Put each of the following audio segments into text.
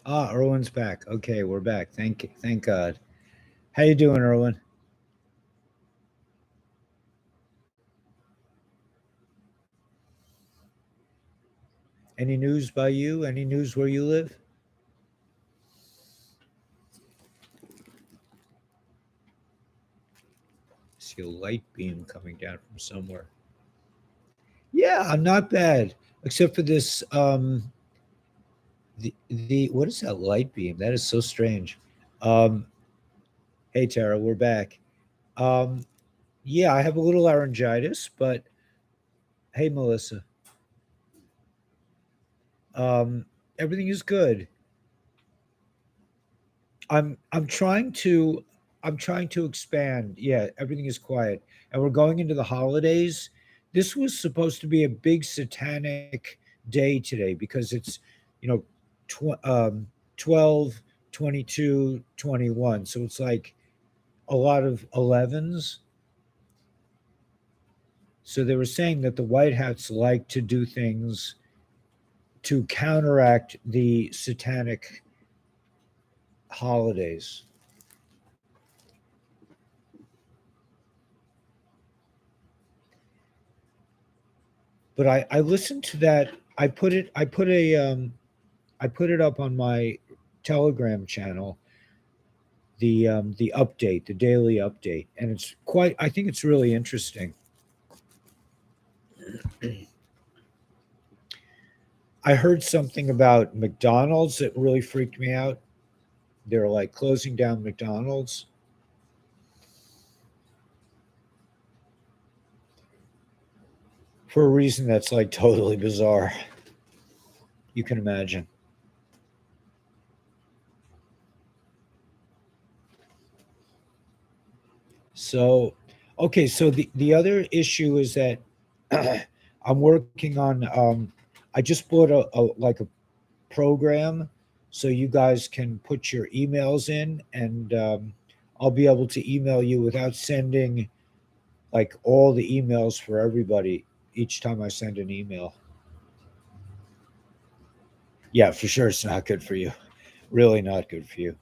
Erwin's back. Okay, we're back. Thank God. How you doing, Erwin? Any news by you? Any news where you live? See a light beam coming down from somewhere. Yeah, not bad. Except for this the what is that light beam? That is so strange. Um hey Tara, we're back. Um yeah, I have a little laryngitis, but hey Melissa. Um Everything is good. I'm trying to expand. Yeah, everything is quiet. And we're going into the holidays. This was supposed to be a big satanic day today because it's, you know, 12, 22, 21. So it's like a lot of 11s. So they were saying that the White Hats like to do things to counteract the satanic holidays. But I listened to that. I put it up on my Telegram channel, the update, the daily update, and it's quite. I think it's really interesting. I heard something about McDonald's that really freaked me out. They're like closing down McDonald's for a reason that's like totally bizarre. You can imagine. So, okay, so the other issue is that I'm working on. I just bought a like a program so you guys can put your emails in, and I'll be able to email you without sending like all the emails for everybody each time I send an email. Yeah, for sure, it's not good for you. Really not good for you.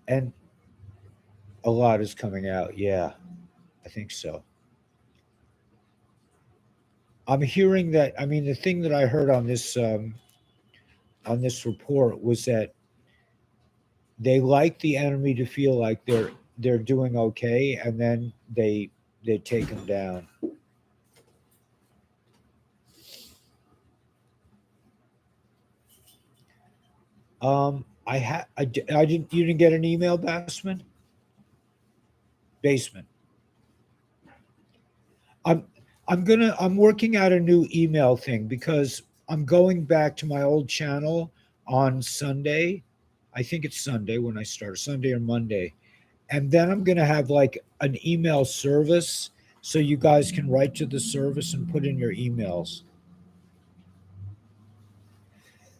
And a lot is coming out. Yeah, I think so. I'm hearing that. I mean, the thing that I heard on this report was that they like the enemy to feel like they're doing okay, and then they take them down. I didn't. You didn't get an email, Bassman? Basement. I'm I'm working out a new email thing because I'm going back to my old channel on Sunday. I think it's Sunday when I start, Sunday or Monday. And then I'm going to have like an email service so you guys can write to the service and put in your emails.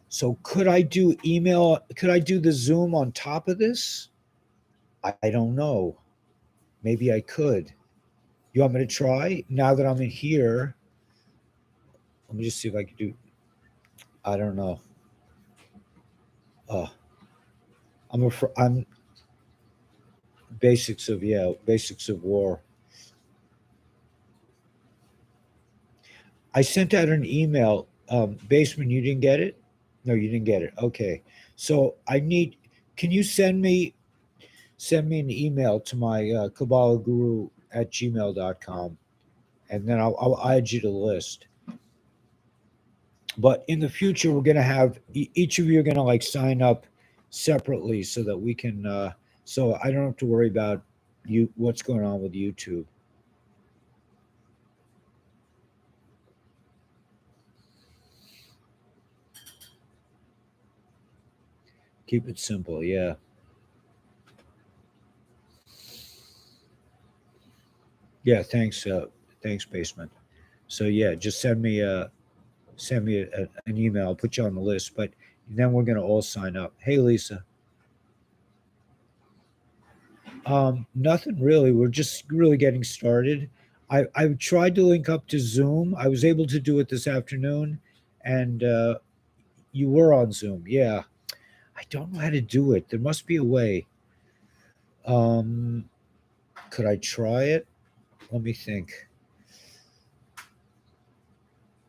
So could I do email? Could I do the Zoom on top of this? I don't know. Maybe I could. You want me to try? Now that I'm in here, let me just see if I can do. I don't know. Uh, I'm basics of war. I sent out an email. Basement, you didn't get it? No, you didn't get it. Okay. So I need. Can you send me an email to my kabbalahguru at gmail.com, and then I'll add you to the list. But in the future, we're going to have each of you are going to like sign up separately so that we can, so I don't have to worry about you, what's going on with YouTube. Keep it simple. Yeah. Yeah. Thanks. Thanks, Basement. So yeah, just send me an email. I'll put you on the list, but then we're going to all sign up. Hey, Lisa. Nothing really. We're just really getting started. I tried to link up to Zoom. I was able to do it this afternoon, and you were on Zoom. Yeah, I don't know how to do it. There must be a way. Um, could I try it? Let me think.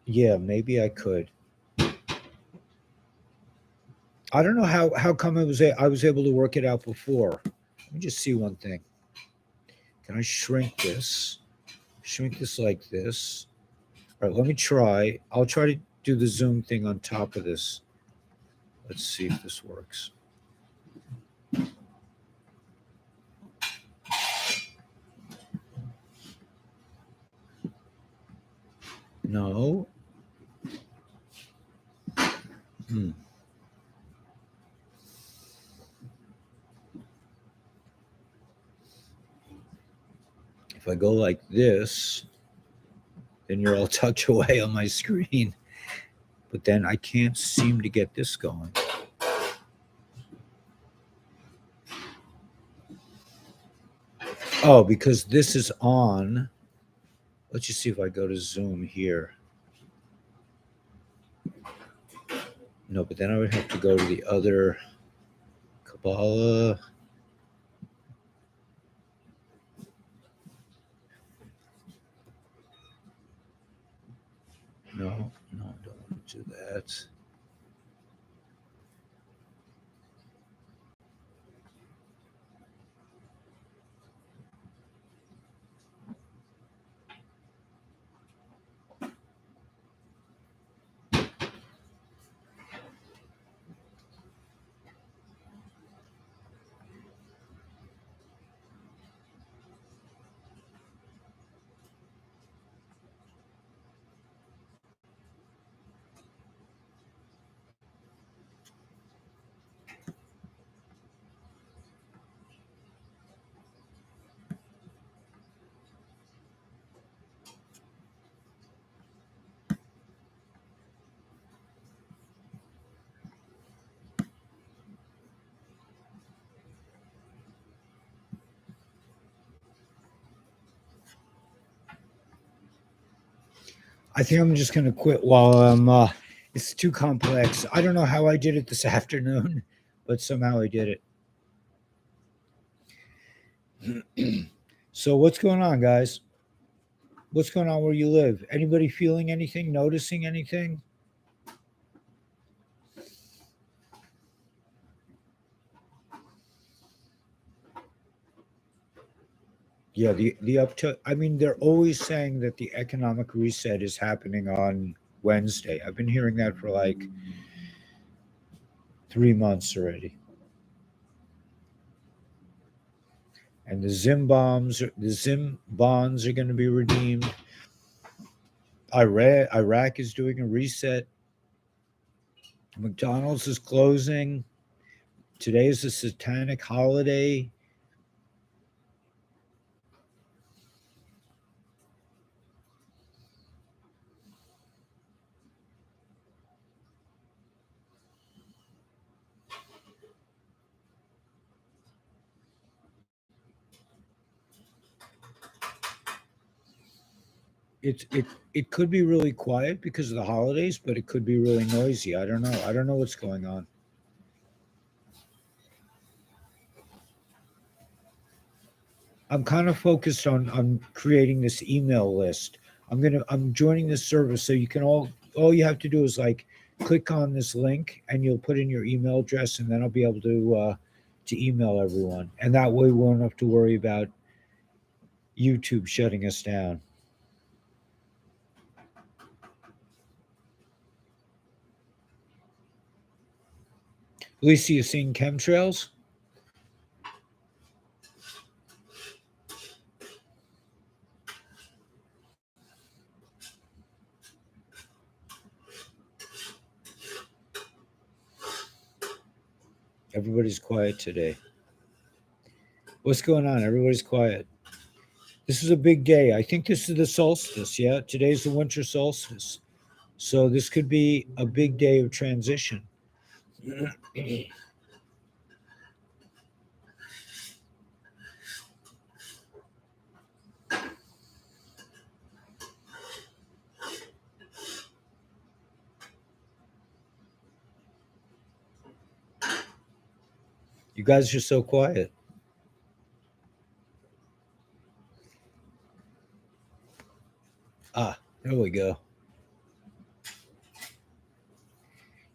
Yeah, maybe I could. I don't know how come I was able to work it out before. Let me just see one thing. Can I shrink this? Shrink this like this. All right, let me try. I'll try to do the Zoom thing on top of this. Let's see if this works. No. Hmm. If I go like this, then you're all tucked away on my screen. But then I can't seem to get this going. Oh, because this is on. Let's just see if I go to Zoom here. No, but then I would have to go to the other Kabbalah. No, I don't want to do that. I think I'm just going to quit while I'm. It's too complex. I don't know how I did it this afternoon, but somehow I did it. So what's going on, guys? What's going on where you live? Anybody feeling anything? Noticing anything? Yeah, the up to. I mean, they're always saying that the economic reset is happening on Wednesday. I've been hearing that for like 3 months already. And the Zim bonds are going to be redeemed. Iraq is doing a reset. McDonald's is closing. Today is a satanic holiday. It could be really quiet because of the holidays, but it could be really noisy. I don't know. I don't know what's going on. I'm kind of focused on creating this email list. I'm joining this service so you can all you have to do is like click on this link and you'll put in your email address and then I'll be able to email everyone. And that way we won't have to worry about YouTube shutting us down. Lisa, you seen chemtrails? Everybody's quiet today. What's going on? Everybody's quiet. This is a big day. I think this is the solstice. Yeah, today's the winter solstice. So this could be a big day of transition. You guys are so quiet. Ah, there we go.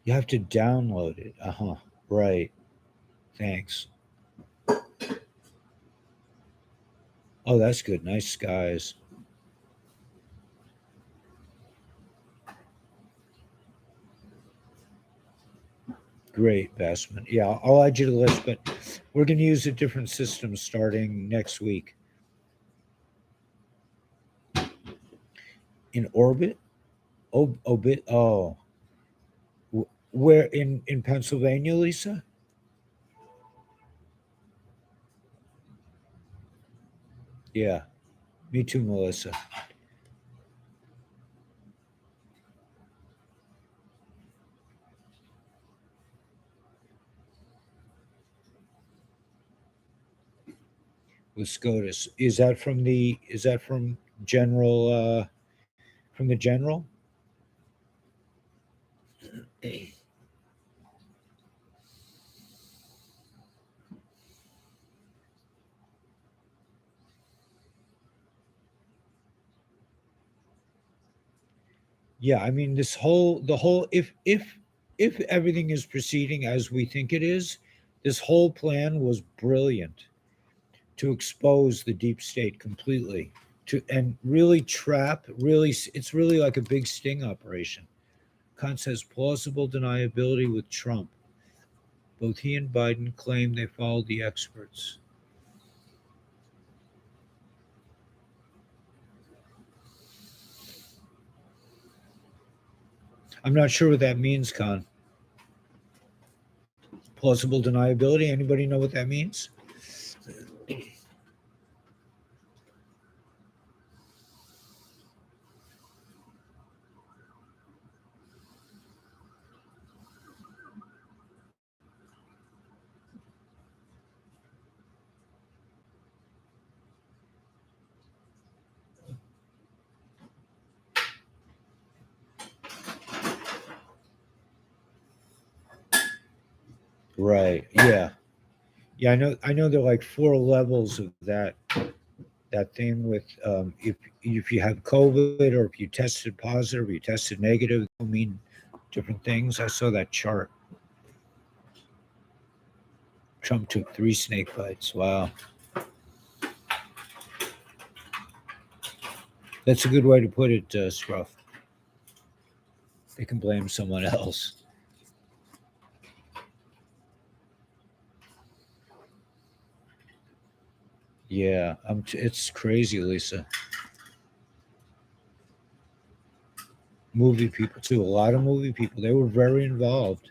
You have to download it. Uh huh. Right. Thanks. Oh, that's good. Nice skies. Great, Bassman. Yeah, I'll add you to the list, but we're going to use a different system starting next week. In orbit? Obit? Oh, where in Pennsylvania, Lisa? Yeah, me too, Melissa. With SCOTUS. Is that from the? Is that from General? From the General? Yeah, I mean this whole the whole if everything is proceeding as we think it is, this whole plan was brilliant to expose the deep state completely to and really trap really it's really like a big sting operation. Kant says plausible deniability with Trump. Both he and Biden claim they followed the experts. I'm not sure what that means, Con. Plausible deniability. Anybody know what that means? Right. Yeah. Yeah. I know there are like four levels of that thing with if you have COVID or if you tested positive or you tested negative, it'll mean different things. I saw that chart. Trump took 3 snake bites. Wow, that's a good way to put it, Scruff. They can blame someone else. Yeah, it's crazy, Lisa. Movie people too. A lot of movie people. They were very involved.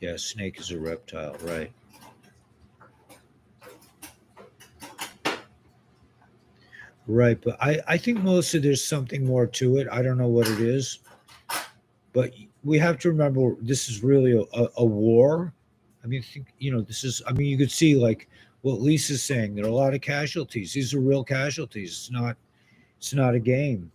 Yeah, snake is a reptile, right? Right, but I think Melissa, there's something more to it. I don't know what it is, but we have to remember this is really a war. I mean, think this is. I mean, you could see like what Lisa's saying. There are a lot of casualties. These are real casualties. It's not. It's not a game.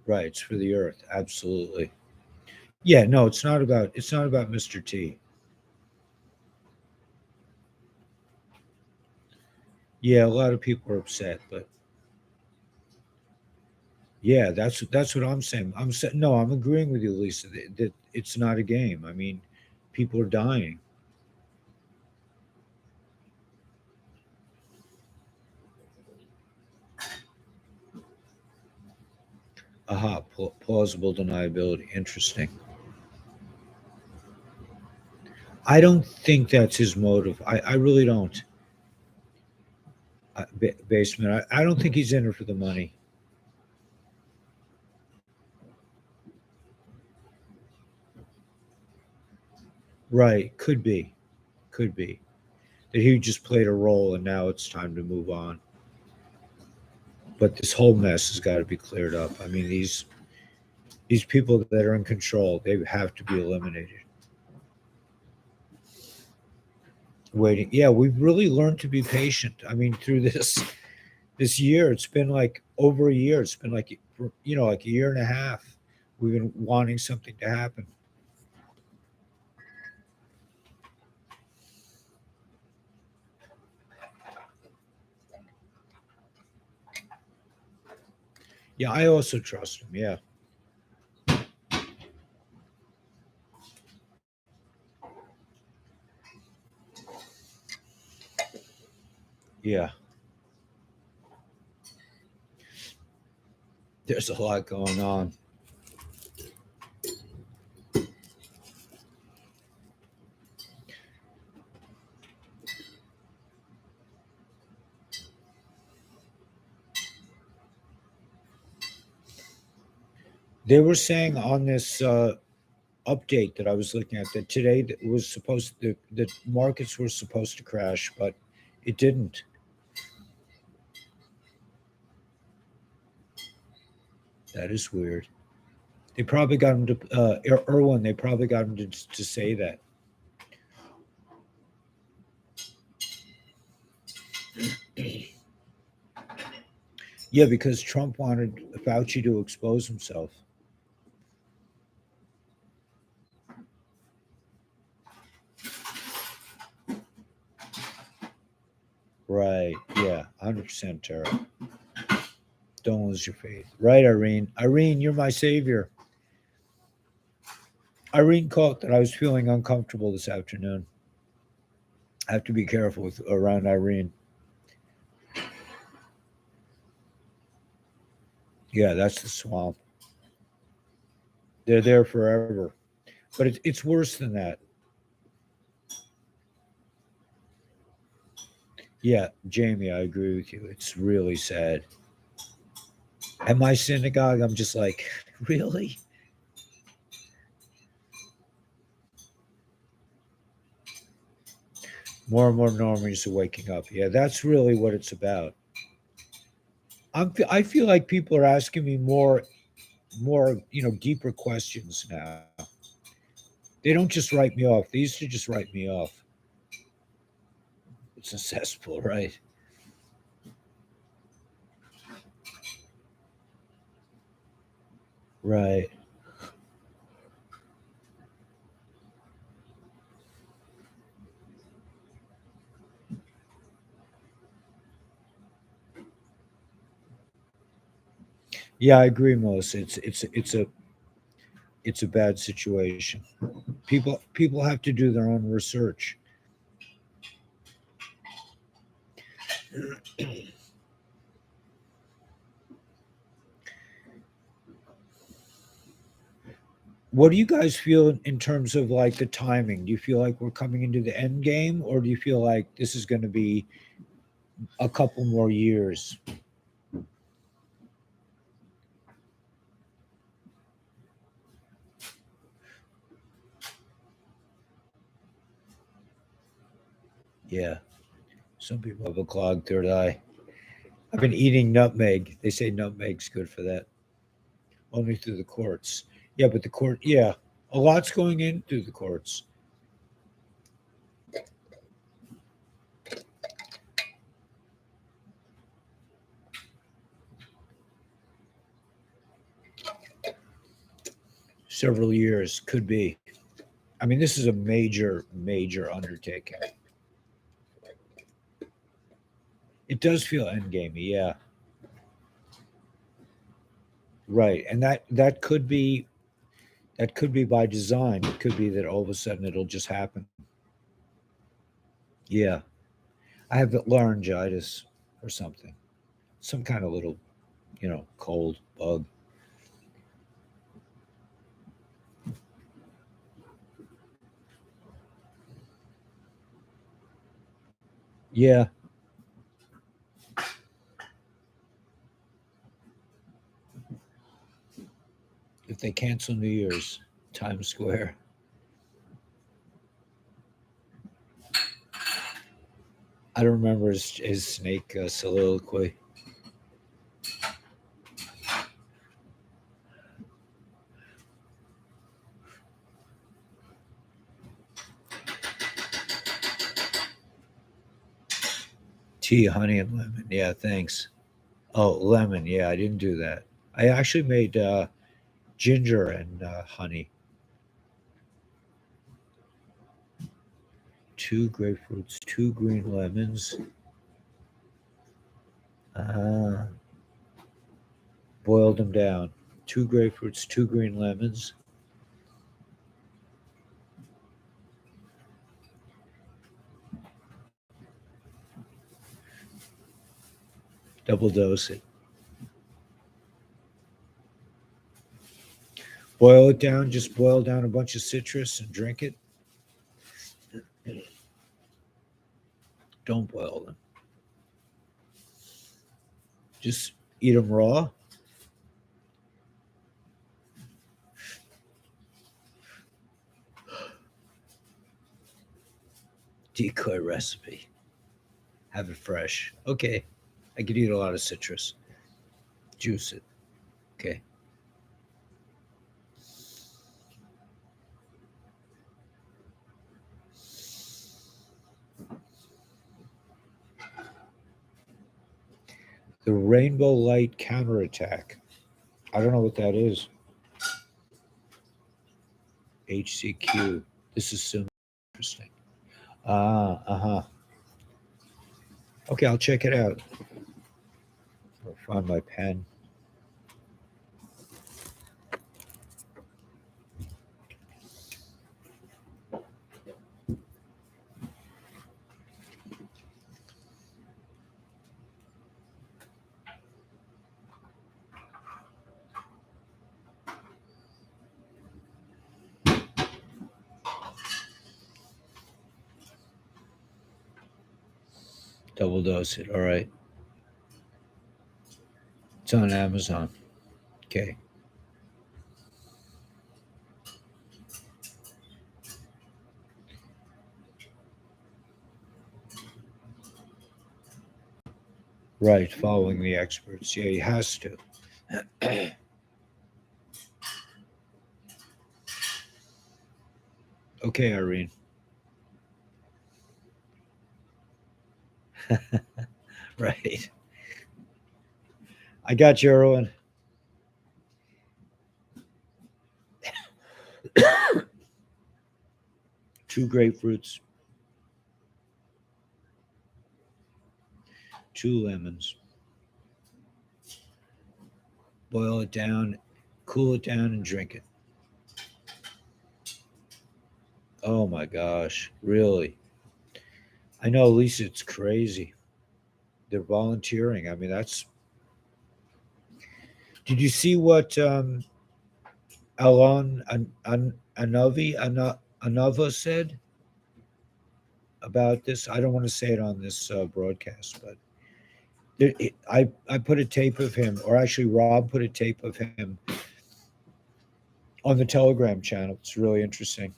Right. It's for the earth. Absolutely. Yeah. No, it's not about. It's not about Mr. T. Yeah, a lot of people are upset, but yeah, that's what I'm saying. I'm saying no. I'm agreeing with you, Lisa. That it's not a game. I mean, people are dying. Aha, plausible deniability. Interesting. I don't think that's his motive. I really don't. basement. I don't think he's in it for the money. Right? Could be that he just played a role, and now it's time to move on. But this whole mess has got to be cleared up. I mean, these people that are in control, they have to be eliminated. Waiting, yeah, we've really learned to be patient. I mean, through this year, it's been like over a year. It's been like like a year and a half. We've been wanting something to happen. Yeah, I also trust him. Yeah, yeah. There's a lot going on. They were saying on this update that I was looking at that today that was supposed the markets were supposed to crash, but it didn't. That is weird. They probably got him to Irwin. They probably got him to say that. Yeah, because Trump wanted Fauci to expose himself. Right. Yeah. 100% Tara. Don't lose your faith. Right, Irene. Irene, you're my savior. Irene caught that I was feeling uncomfortable this afternoon. I have to be careful with around Irene. Yeah, that's the swamp. They're there forever. But it's worse than that. Yeah, Jamie, I agree with you. It's really sad. At my synagogue, I'm just like, really? More and more normies are waking up. Yeah, that's really what it's about. I feel like people are asking me more, deeper questions now. They don't just write me off. They used to just write me off. It's a cesspool, right? Right. Yeah, I agree, Melissa. It's a bad situation. People have to do their own research. What do you guys feel in terms of like the timing? Do you feel like we're coming into the end game, or do you feel like this is going to be a couple more years? Yeah, some people have a clogged third eye. I've been eating nutmeg. They say nutmeg's good for that. Only through the courts. Yeah, but the court, yeah, a lot's going in through the courts. Several years could be. I mean, this is a major undertaking. It does feel endgamey, yeah. Right, and that could be by design. It could be that all of a sudden it'll just happen. Yeah, I have laryngitis or something, some kind of little, cold bug. Yeah, if they cancel New Year's, Times Square. I don't remember his snake soliloquy. Tea, honey, and lemon. Yeah, thanks. Oh, lemon. Yeah, I didn't do that. I actually made ginger and honey. 2 grapefruits, 2 green lemons. Ah, boiled them down. 2 grapefruits, 2 green lemons. Double dose it. Boil it down. Just boil down a bunch of citrus and drink it. Don't boil them. Just eat them raw. Decoy recipe. Have it fresh. Okay. I could eat a lot of citrus. Juice it. Okay. The rainbow light counterattack. I don't know what that is. HCQ. This is so interesting. Uh-huh. Okay, I'll check it out. I'll find my pen. Double dose it. All right. It's on Amazon. Okay. Right, following the experts. Yeah, he has to. Okay, Irene. Right. I got you, Erwin. 2 grapefruits, 2 lemons. Boil it down, cool it down, and drink it. Oh my gosh, really? I know, Lisa, it's crazy. They're volunteering. I mean, that's. Did you see what Alon Anova said about this? I don't want to say it on this broadcast, but I put a tape of him, or actually Rob put a tape of him on the Telegram channel. It's really interesting.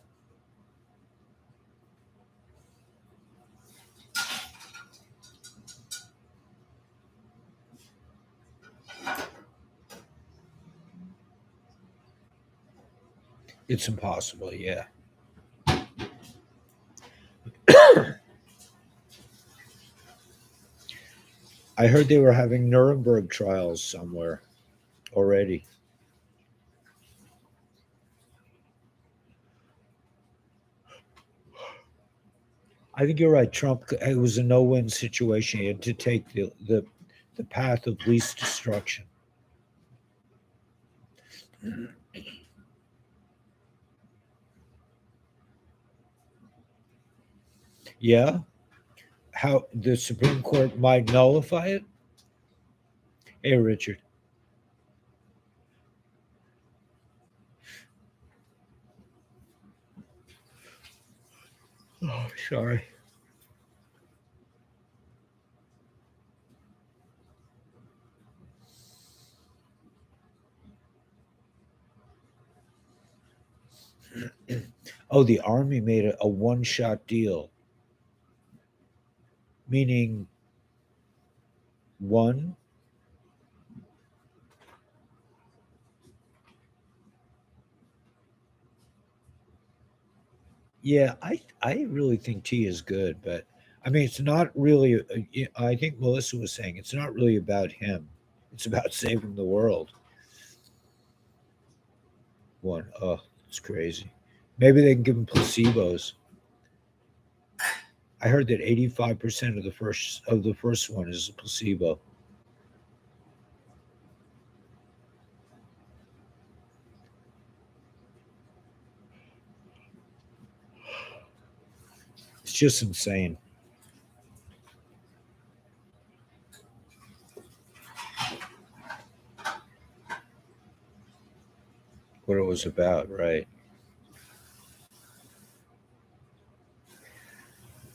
It's impossible, yeah. I heard they were having Nuremberg trials somewhere already. I think you're right. Trump, it was a no-win situation. He had to take the path of least destruction. Yeah? How the Supreme Court might nullify it? Hey, Richard. Oh, sorry. Oh, the army made a one-shot deal, meaning one. Yeah, I really think tea is good, but I mean, it's not really. I think Melissa was saying it's not really about him. It's about saving the world. One, oh, it's crazy. Maybe they can give him placebos. I heard that 85% of the first one is a placebo. It's just insane what it was about, right?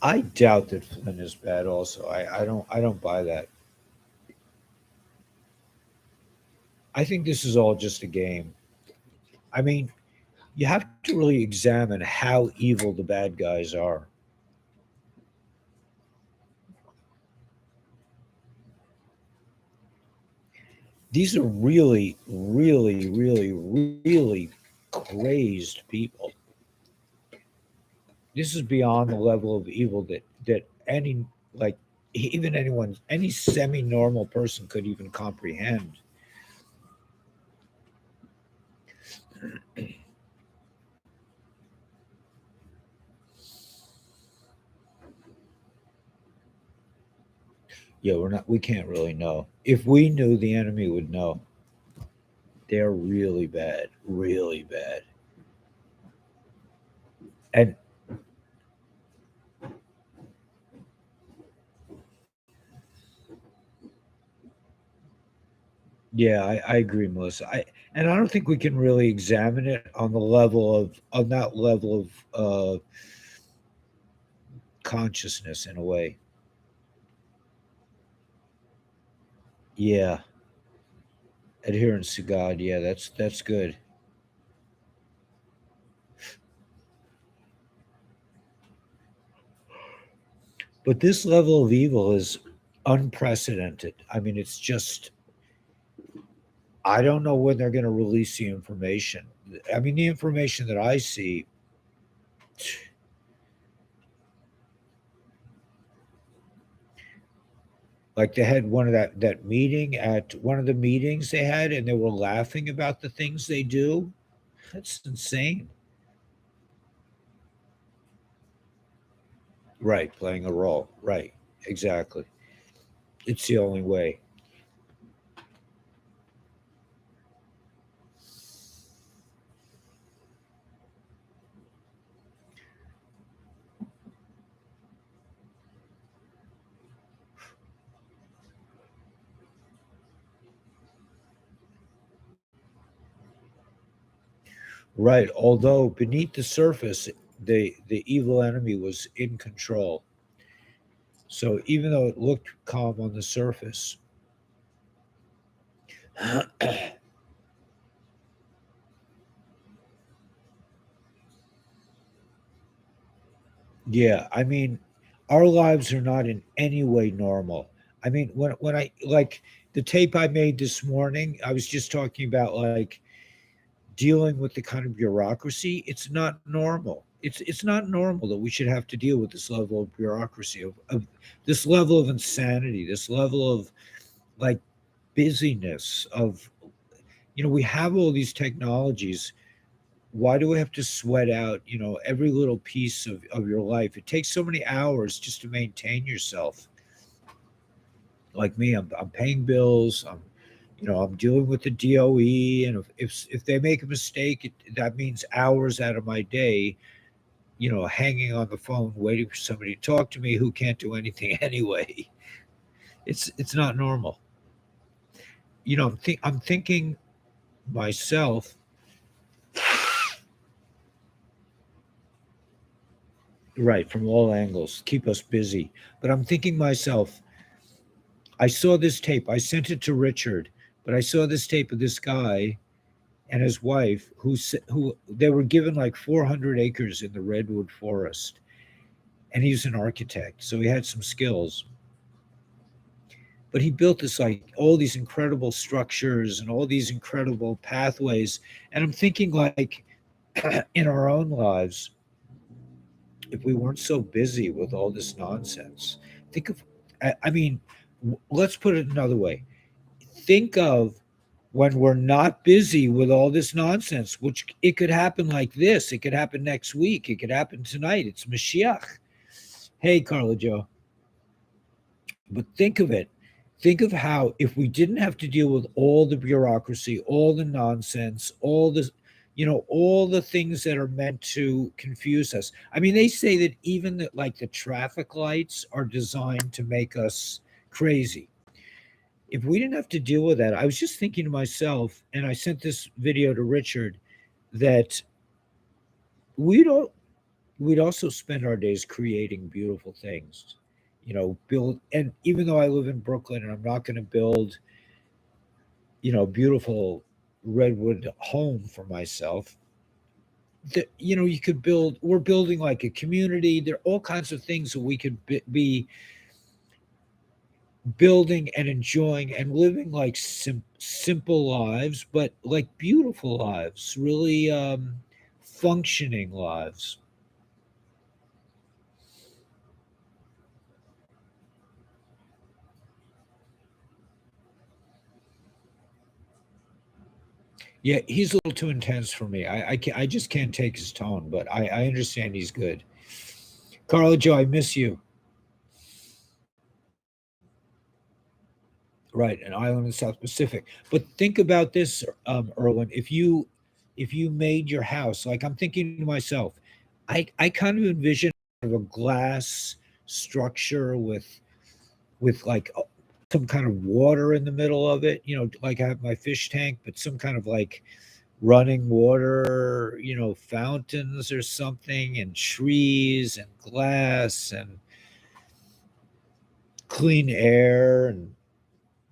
I doubt that Flynn is bad. Also, I don't buy that. I think this is all just a game. I mean, you have to really examine how evil the bad guys are. These are really, really, really, really crazed people. This is beyond the level of evil that any like even anyone any semi-normal person could even comprehend. Yeah, we can't really know. If we knew, the enemy would know. They're really bad, really bad. And yeah, I agree, Melissa. And I don't think we can really examine it on the level of on that level of consciousness in a way. Yeah, adherence to God. Yeah, that's good. But this level of evil is unprecedented. I mean, it's just I don't know when they're going to release the information. I mean, the information that I see, like they had one of that meeting at one of the meetings they had, and they were laughing about the things they do. That's insane. Right, playing a role. Right, exactly. It's the only way. Right. Although beneath the surface, the evil enemy was in control. So even though it looked calm on the surface, yeah, I mean, our lives are not in any way normal. I mean, when I like the tape I made this morning, I was just talking about like dealing with the kind of bureaucracy. It's not normal. It's not normal that we should have to deal with this level of bureaucracy of this level of insanity, this level of like busyness of we have all these technologies. Why do we have to sweat out every little piece of your life? It takes so many hours just to maintain yourself. Like me, I'm paying bills. I'm dealing with the DOE, and if they make a mistake, that means hours out of my day, hanging on the phone waiting for somebody to talk to me who can't do anything anyway. It's not normal. I'm thinking myself. Right, from all angles, keep us busy. But I'm thinking myself, I saw this tape. I sent it to Richard, but I saw this tape of this guy. and his wife, who they were given like 400 acres in the redwood forest, and he was an architect, so he had some skills. But he built this, like, all these incredible structures and all these incredible pathways. And I'm thinking, like, in our own lives, if we weren't so busy with all this nonsense, think of, I mean, let's put it another way. Think of when we're not busy with all this nonsense, which it could happen like this. It could happen next week. It could happen tonight. It's Mashiach. Hey, Carla Joe. But think of it. Think of how, if we didn't have to deal with all the bureaucracy, all the nonsense, all the, all the things that are meant to confuse us. I mean, they say that even like the traffic lights are designed to make us crazy. If we didn't have to deal with that, I was just thinking to myself, and I sent this video to Richard, that we'd all, we'd also spend our days creating beautiful things, build. And even though I live in Brooklyn and I'm not going to build, beautiful redwood home for myself, that, you could build, we're building like a community. There are all kinds of things that we could be building and enjoying and living, like simple lives, but like beautiful lives, really functioning lives. Yeah, he's a little too intense for me. I just can't take his tone, but I understand he's good. Carla Joe, I miss you. Right, an island in the South Pacific. But think about this, Erwin. If you made your house, like, I'm thinking to myself, I kind of envision a glass structure with like some kind of water in the middle of it. Like I have my fish tank, but some kind of like running water, fountains or something, and trees and glass and clean air, and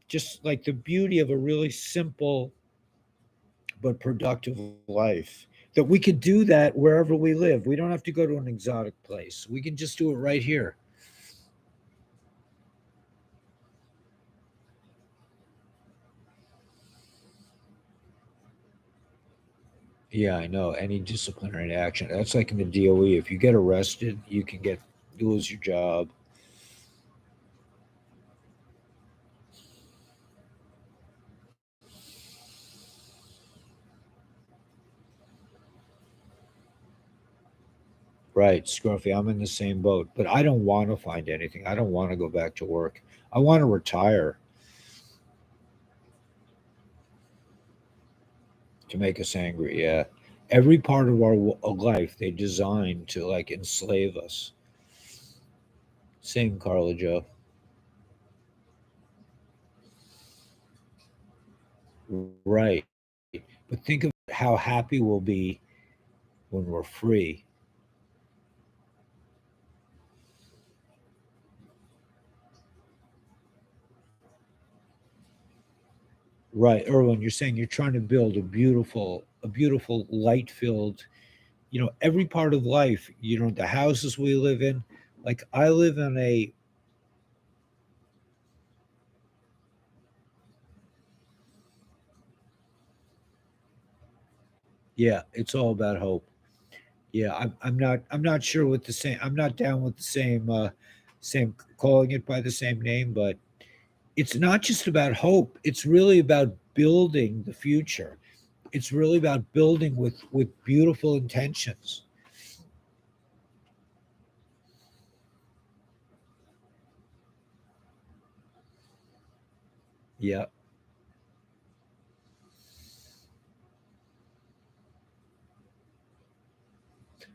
just like the beauty of a really simple but productive life. That we could do that wherever we live. We don't have to go to an exotic place. We can just do it right here. Yeah, I know. Any disciplinary action. That's like in the DOE. If you get arrested, you lose your job. Right, Scruffy. I'm in the same boat, but I don't want to find anything. I don't want to go back to work. I want to retire to make us angry. Yeah. Every part of our life they designed to, like, enslave us. Same, Carla Joe. Right. But think of how happy we'll be when we're free. Right, Erwin, you're saying you're trying to build a beautiful light filled, every part of life, the houses we live in. Like, I live in a, yeah, it's all about hope. Yeah, I'm not sure what the same, I'm not down with the same calling it by the same name, but it's not just about hope. It's really about building the future. It's really about building with beautiful intentions. Yeah,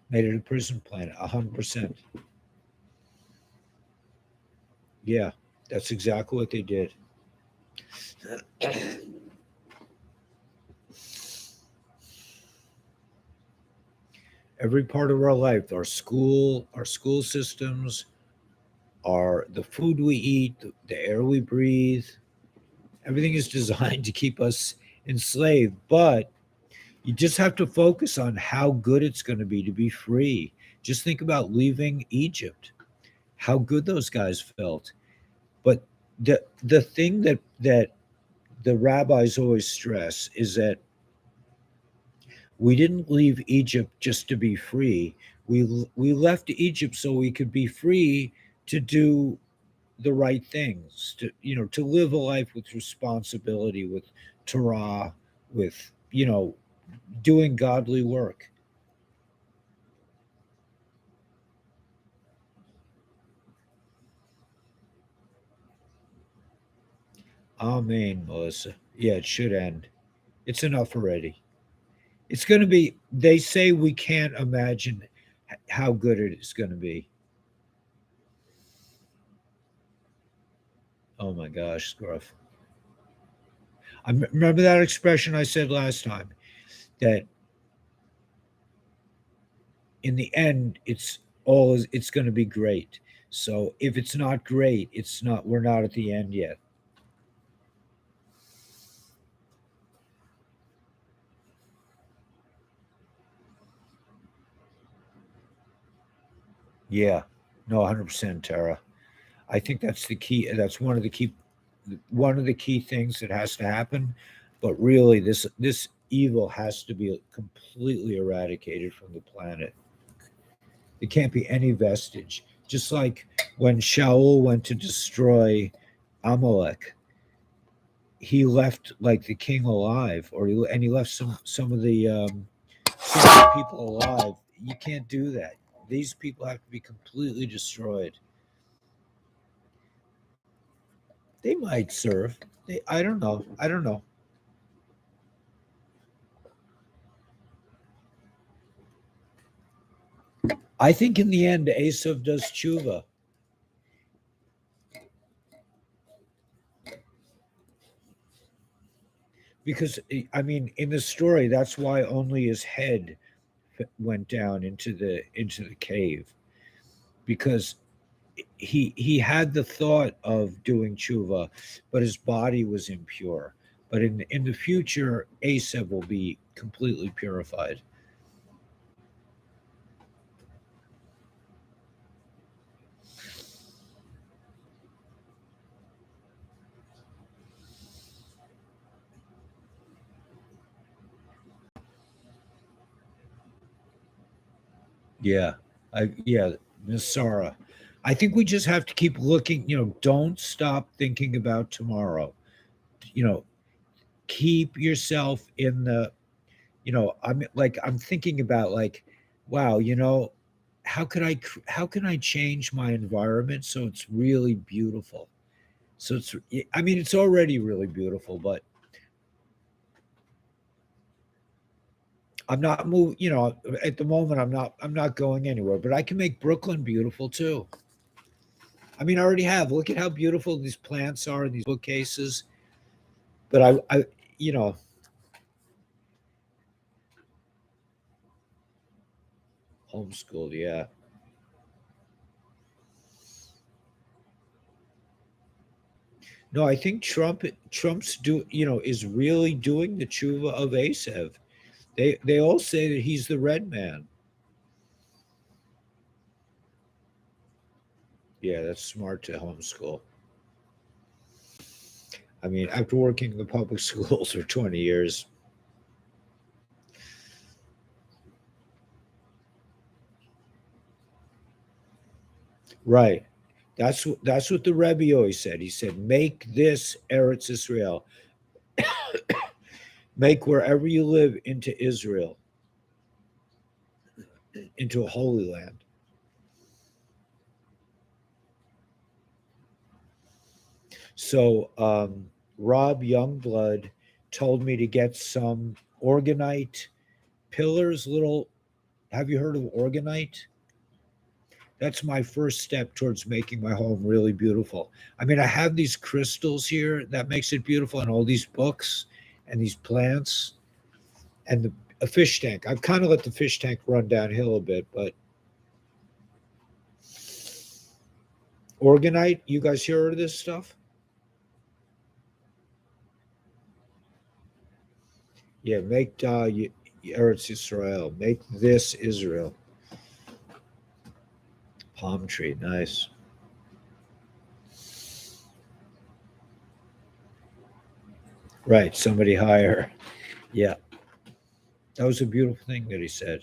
made it a prison planet, 100%. Yeah, that's exactly what they did. Every part of our life, our school systems, the food we eat, the air we breathe, everything is designed to keep us enslaved. But You just have to focus on how good it's going to be free. Just think about leaving Egypt, how good those guys felt. But the thing that the rabbis always stress is that we didn't leave Egypt just to be free. We left Egypt so we could be free to do the right things, to to live a life with responsibility, with Torah, with doing godly work. Amen, Melissa. Yeah, it should end. It's enough already. It's going to be. They say we can't imagine how good it is going to be. Oh my gosh, Scruff. Remember that expression I said last time, that in the end it's going to be great. So if it's not great, it's not we're not at the end yet. Yeah. No, 100%, Tara. I think that's the key. That's one of the key things that has to happen. But really, this evil has to be completely eradicated from the planet. There can't be any vestige. Just like when Shaul went to destroy Amalek, he left like the king alive, and he left some of the people alive. You can't do that. These people have to be completely destroyed. They might serve. I don't know. I don't know. I think in the end, Esav does tshuva because I mean, in the story, that's why only his head went down into the cave, because he had the thought of doing tshuva, but his body was impure. But in the future, Esav will be completely purified. Yeah, yeah, Nasara. I think we just have to keep looking. Don't stop thinking about tomorrow. You know, keep yourself in the. I'm thinking about, like, wow. How can I change my environment so it's really beautiful? So I mean, it's already really beautiful, but I'm not moving. At the moment, I'm not going anywhere. But I can make Brooklyn beautiful too. I mean, I already have. Look at how beautiful these plants are in these bookcases. But you know, homeschooled. Yeah. No, I think Trump's is really doing the tshuva of Asev. They all say that he's the red man. Yeah, that's smart to homeschool. I mean, after working in the public schools for 20 years, right? That's what the Rebbe always said. He said, "Make this Eretz Israel, make wherever you live into Israel, into a holy land." So Rob Youngblood told me to get some organite pillars. Little, have you heard of organite? That's my first step towards making my home really beautiful. I mean, I have these crystals here that makes it beautiful, and all these books and these plants and a fish tank. I've kind of let the fish tank run downhill a bit, but organite. You guys hear of this stuff? Yeah, make Eretz Israel. Make this Israel. Palm tree, nice. Right, somebody higher. Yeah, that was a beautiful thing that he said.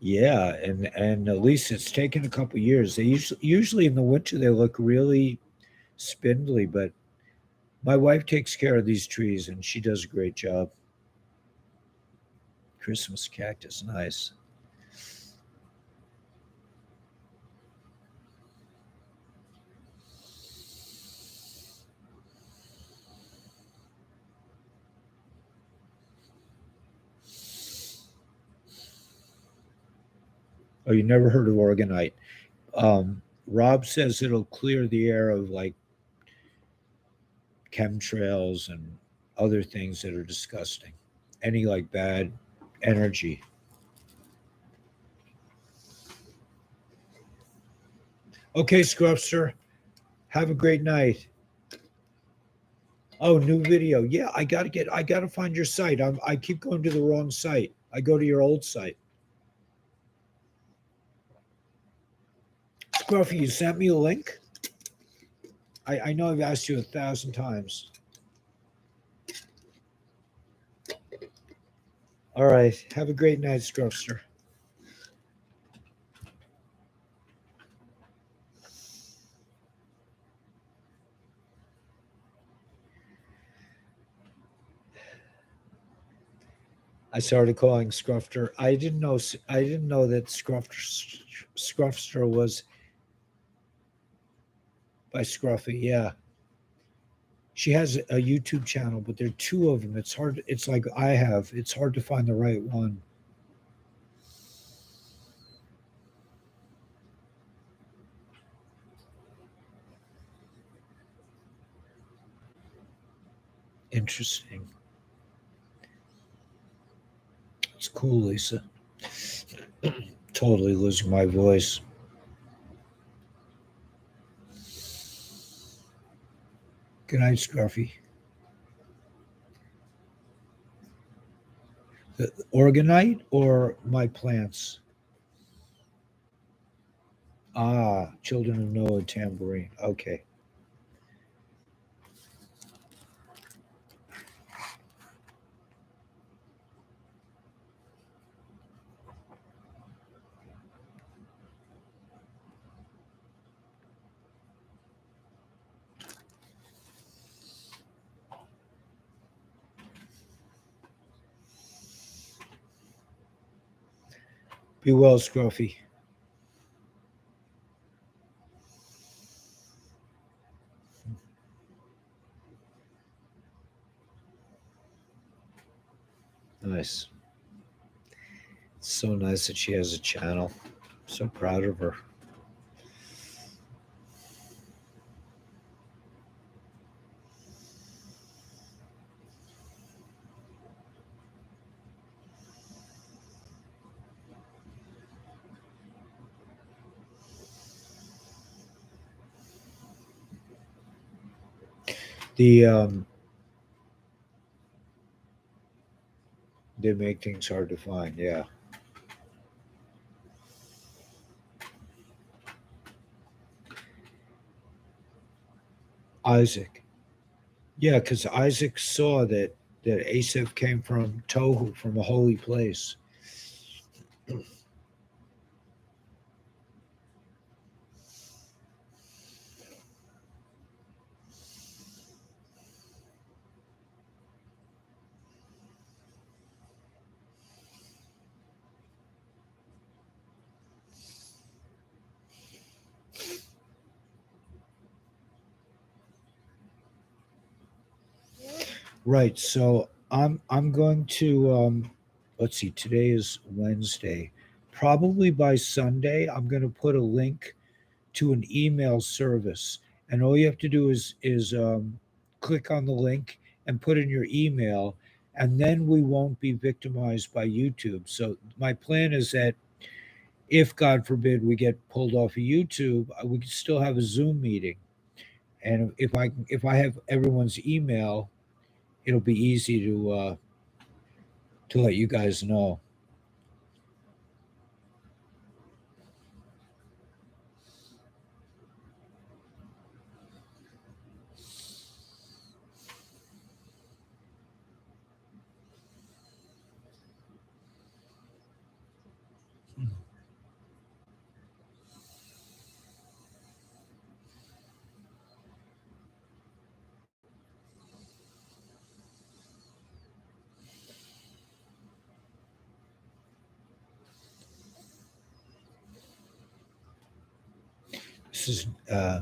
Yeah, and at least it's taken a couple years. They usually in the winter they look really spindly, but my wife takes care of these trees and she does a great job. Christmas cactus, nice. Oh, you never heard of organite? Rob says it'll clear the air of like chemtrails and other things that are disgusting. Any like bad energy. Okay, Scrubster, have a great night. Oh, new video. Yeah, I gotta find your site. I keep going to the wrong site. I go to your old site. Scruffy, you sent me a link. I know I've asked you 1,000 times. All right. Have a great night, Scruffster. I started calling Scruffter. I didn't know that Scruffster was by Scruffy. Yeah. She has a YouTube channel, but there are two of them. It's hard. It's like I have. It's hard to find the right one. Interesting. It's cool, Lisa. Totally losing my voice. Good night, Scruffy. The organite or my plants? Ah, Children of Noah tambourine. Okay. Be well, Scruffy. Nice. It's so nice that she has a channel. So proud of her. The they make things hard to find. Yeah. Isaac. Yeah, because Isaac saw that Asaph came from Tohu, from a holy place. Right. So I'm going to let's see, today is Wednesday. Probably by Sunday, I'm going to put a link to an email service, and all you have to do is click on the link and put in your email, and then we won't be victimized by YouTube. So my plan is that if God forbid we get pulled off of YouTube, we can still have a Zoom meeting. And if I have everyone's email, it'll be easy to let you guys know. This is uh,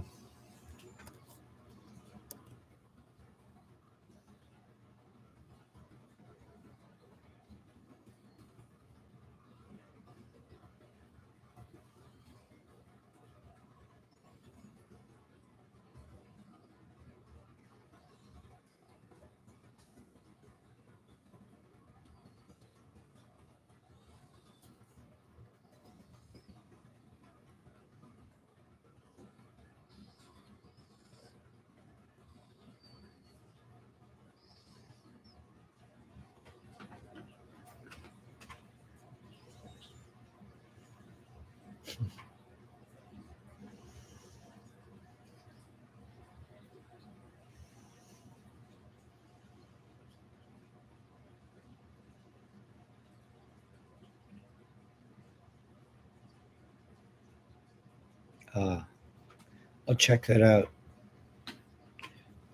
I'll check that out.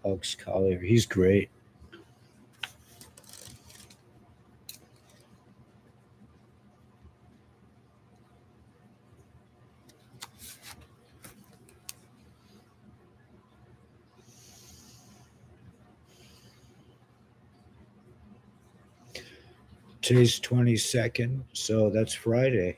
Alex Collier, he's great. Today's 22nd, so that's Friday.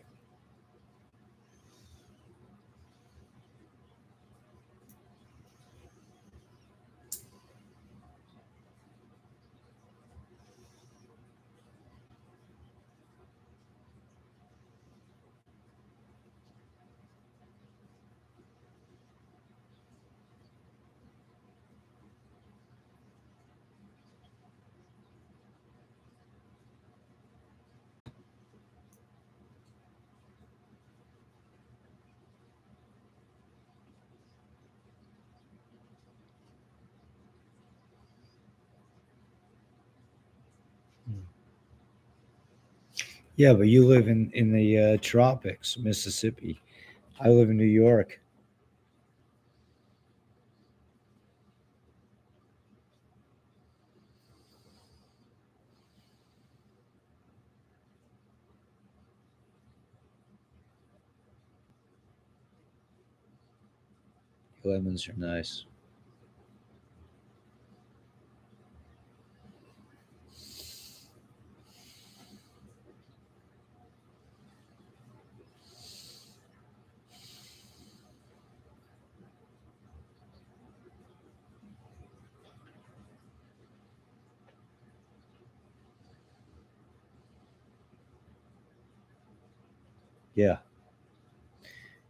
Yeah, but you live in the tropics, Mississippi. I live in New York. Lemons are nice. Yeah,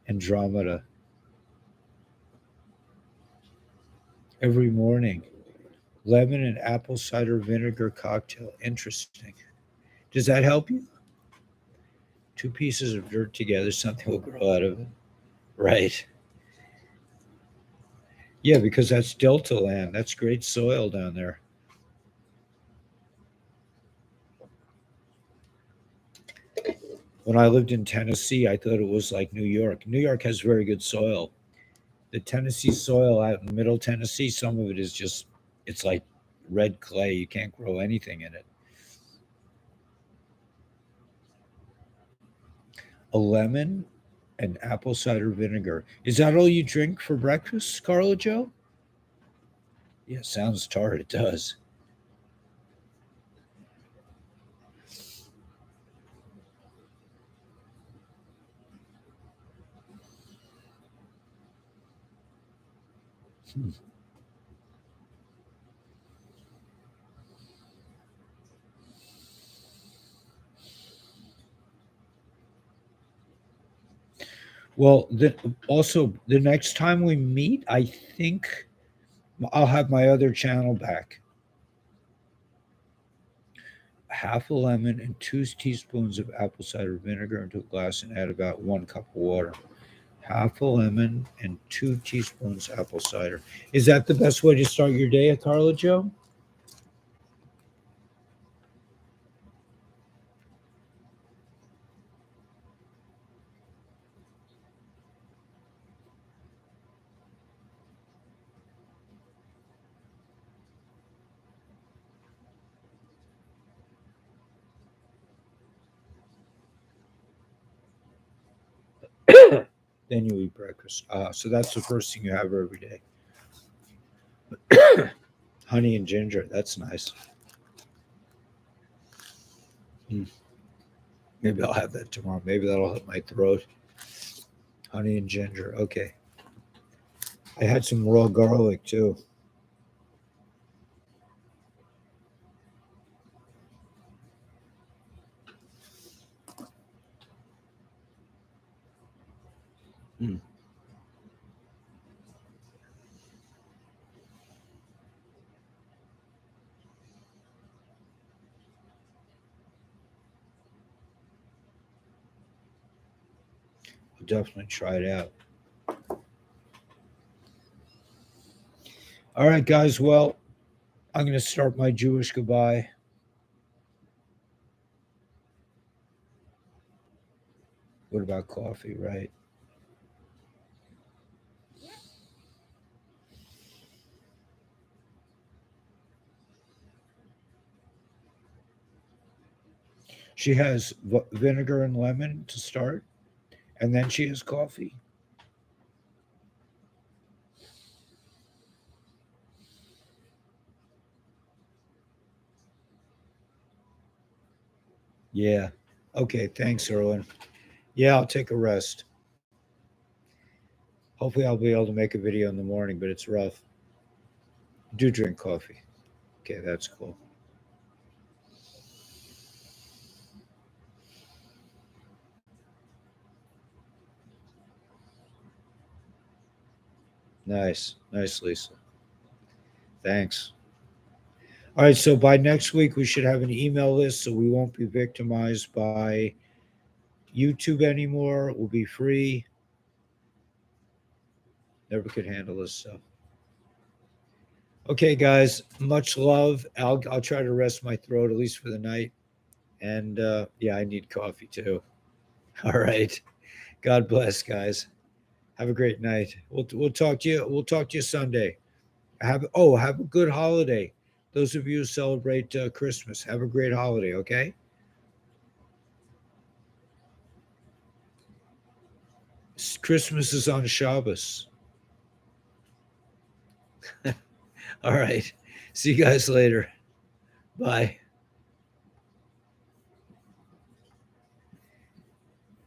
Andromeda every morning. Lemon and apple cider vinegar cocktail. Interesting. Does that help you? Two pieces of dirt together, something will grow out of it. Right. Yeah, because that's Delta land. That's great soil down there. When I lived in Tennessee, I thought it was like New York. New York has very good soil. The Tennessee soil out in middle Tennessee, some of it is just, it's like red clay. You can't grow anything in it. A lemon and apple cider vinegar. Is that all you drink for breakfast, Carla Joe? Yeah, sounds tart. It does. Hmm. Well, also the next time we meet, I think I'll have my other channel back. Half a lemon and 2 teaspoons of apple cider vinegar into a glass and add about 1 cup of water. Half a lemon and 2 teaspoons apple cider. Is that the best way to start your day at Carla Joe? Then you eat breakfast. So that's the first thing you have every day. Honey and ginger. That's nice. Mm. Maybe I'll have that tomorrow. Maybe that'll help my throat. Honey and ginger. Okay. I had some raw garlic too. Mm. I'll definitely try it out. All right, guys. Well, I'm going to start my Jewish goodbye. What about coffee, right? She has vinegar and lemon to start, and then she has coffee. Yeah. Okay. Thanks, Erwin. Yeah, I'll take a rest. Hopefully, I'll be able to make a video in the morning, but it's rough. Do drink coffee. Okay, that's cool. Nice. Nice, Lisa. Thanks. All right. So by next week, we should have an email list so we won't be victimized by YouTube anymore. We'll be free. Never could handle this stuff. Okay, guys. Much love. I'll try to rest my throat at least for the night. And yeah, I need coffee too. All right. God bless, guys. Have a great night. We'll talk to you. We'll talk to you Sunday. Have a good holiday. Those of you who celebrate Christmas, have a great holiday. Okay. Christmas is on Shabbos. All right. See you guys later. Bye.